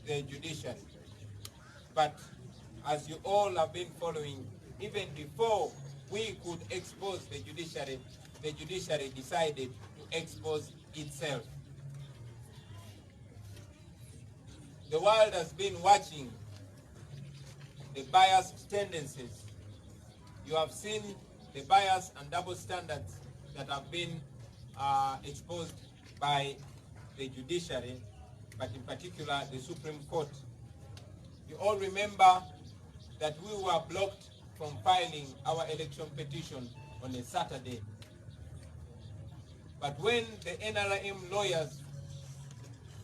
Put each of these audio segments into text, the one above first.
the judiciary. But as you all have been following, even before we could expose the judiciary decided to expose itself. The world has been watching the biased tendencies. You have seen the bias and double standards that have been exposed by the judiciary, but in particular the Supreme Court. You all remember that we were blocked from filing our election petition on a Saturday. But when the NRM lawyers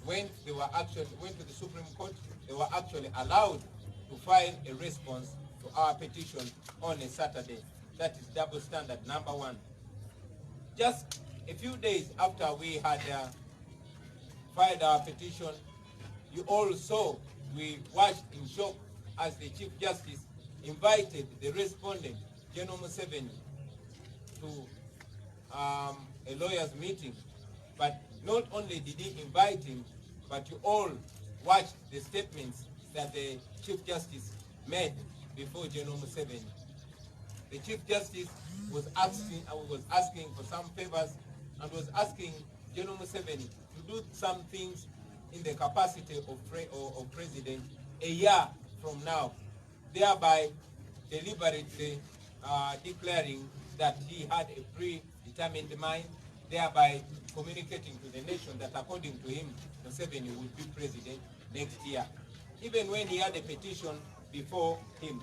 went to the Supreme Court, they were actually allowed to file a response to our petition on a Saturday. That is double standard number one. Just a few days after we had filed our petition, you all saw, we watched in shock as the Chief Justice invited the respondent, General Museveni, to a lawyer's meeting. But not only did he invite him, but you all watched the statements that the Chief Justice made before General Museveni. The Chief Justice was asking for some favors and was asking General Museveni to do some things in the capacity of president a year from now, thereby deliberately declaring that he had a predetermined mind, thereby communicating to the nation that according to him, Museveni would be president next year, even when he had a petition before him.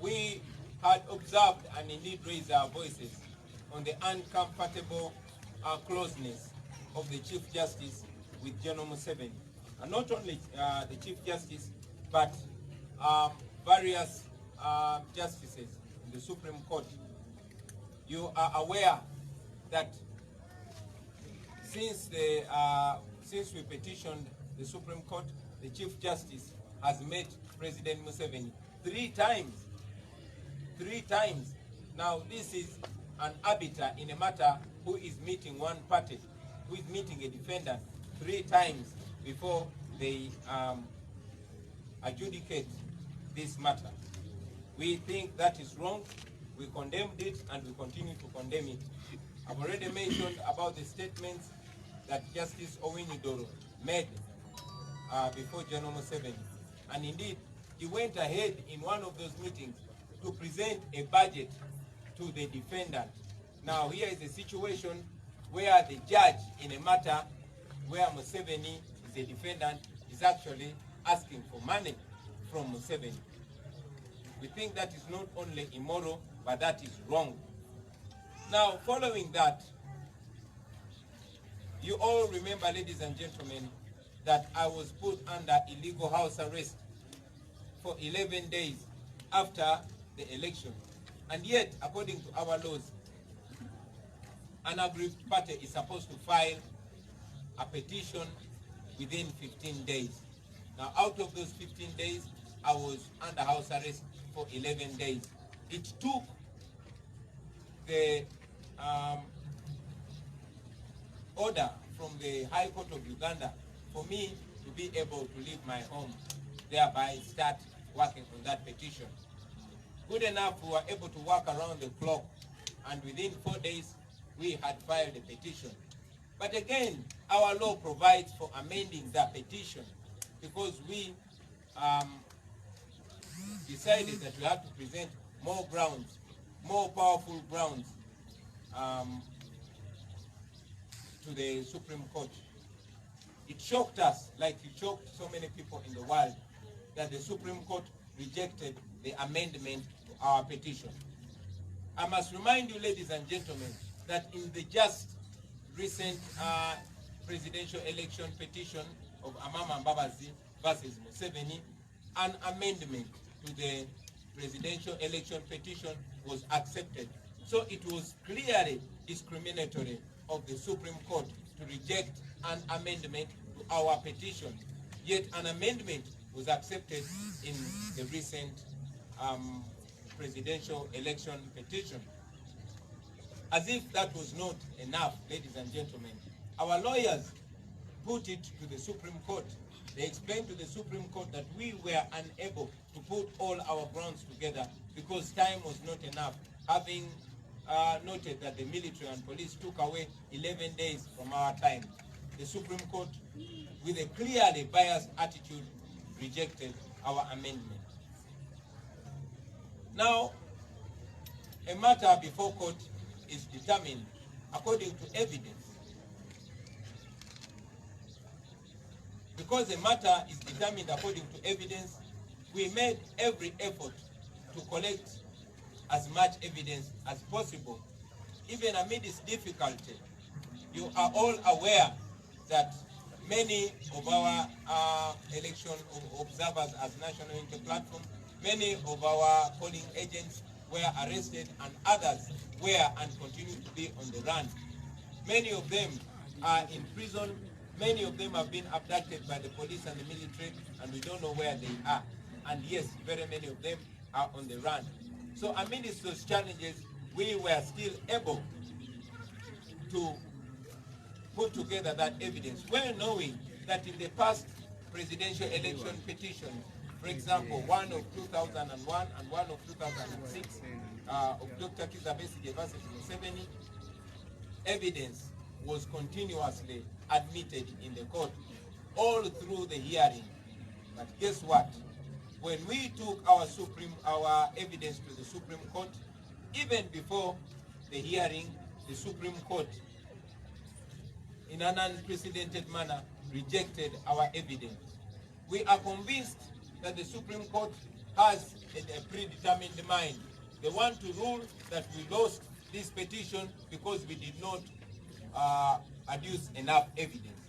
We had observed and indeed raised our voices on the uncomfortable closeness of the Chief Justice with General Museveni. And not only the Chief Justice, but various justices in the Supreme Court. You are aware that since we petitioned the Supreme Court, the Chief Justice has met President Museveni three times. Now this is an arbiter in a matter who is meeting one party, who is meeting a defendant three times before they adjudicate this matter. We think that is wrong. We condemned it and we continue to condemn it. I've already mentioned about the statements that Justice Owinidoro made before General Museveni. And indeed, he went ahead in one of those meetings to present a budget to the defendant. Now here is a situation where the judge in a matter where Museveni is a defendant is actually asking for money from Museveni. We think that is not only immoral, but that is wrong. Now, following that, you all remember, ladies and gentlemen, that I was put under illegal house arrest for 11 days after the election. And yet, according to our laws, an aggrieved party is supposed to file a petition within 15 days. Now, out of those 15 days, I was under house arrest for 11 days. It took the order from the High Court of Uganda for me to be able to leave my home, thereby start working on that petition. Good enough, we were able to work around the clock, and within 4 days, we had filed a petition. But again, our law provides for amending the petition because we decided that we have to present more grounds, more powerful grounds to the Supreme Court. It shocked us, like it shocked so many people in the world, that the Supreme Court rejected the amendment to our petition. I must remind you, ladies and gentlemen, that in the just recent presidential election petition of Amama Mbabazi versus Museveni, an amendment to the presidential election petition was accepted. So it was clearly discriminatory of the Supreme Court to reject an amendment to our petition. Yet an amendment was accepted in the recent presidential election petition. As if that was not enough, ladies and gentlemen, our lawyers put it to the Supreme Court. They explained to the Supreme Court that we were unable to put all our grounds together because time was not enough, having noted that the military and police took away 11 days from our time. The Supreme Court, with a clearly biased attitude, rejected our amendment. Now, a matter before court is determined according to evidence. Because a matter is determined according to evidence, we made every effort to collect as much evidence as possible. Even amid this difficulty, you are all aware that many of our election observers as National Unity Platform, many of our polling agents were arrested and others were and continue to be on the run. Many of them are in prison. Many of them have been abducted by the police and the military, and we don't know where they are. And yes, very many of them are on the run. So amidst those challenges, we were still able to put together that evidence, well knowing that in the past presidential election petitions, for example, one of 2001 and one of 2006, of Dr. Kizza Besigye versus Museveni, evidence was continuously admitted in the court all through the hearing. But guess what? When we took our evidence to the Supreme Court, even before the hearing, the Supreme Court, in an unprecedented manner, rejected our evidence. We are convinced that the Supreme Court has a predetermined mind. They want to rule that we lost this petition because we did not adduce enough evidence.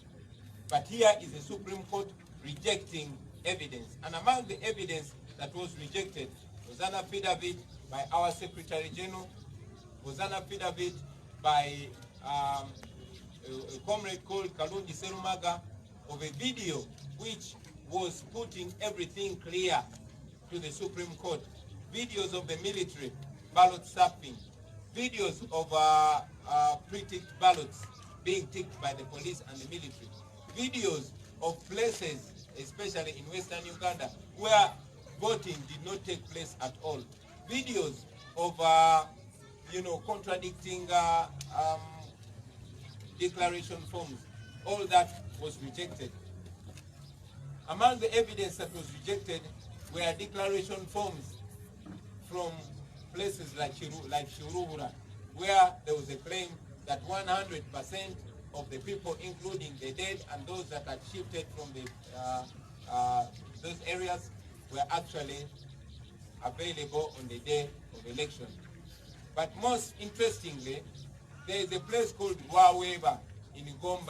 But here is the Supreme Court rejecting evidence. And among the evidence that was rejected was an affidavit by our Secretary General, was an affidavit by a comrade called Kalungi Serumaga of a video which was putting everything clear to the Supreme Court. Videos of the military ballot stuffing, videos of pre-ticked ballots being ticked by the police and the military, videos of places, especially in Western Uganda, where voting did not take place at all, videos of contradicting declaration forms. All that was rejected. Among the evidence that was rejected were declaration forms from places like Shiruhura, where there was a claim that 100% of the people, including the dead and those that had shifted from those areas, were actually available on the day of election. But most interestingly, there is a place called Waweba in Gomba.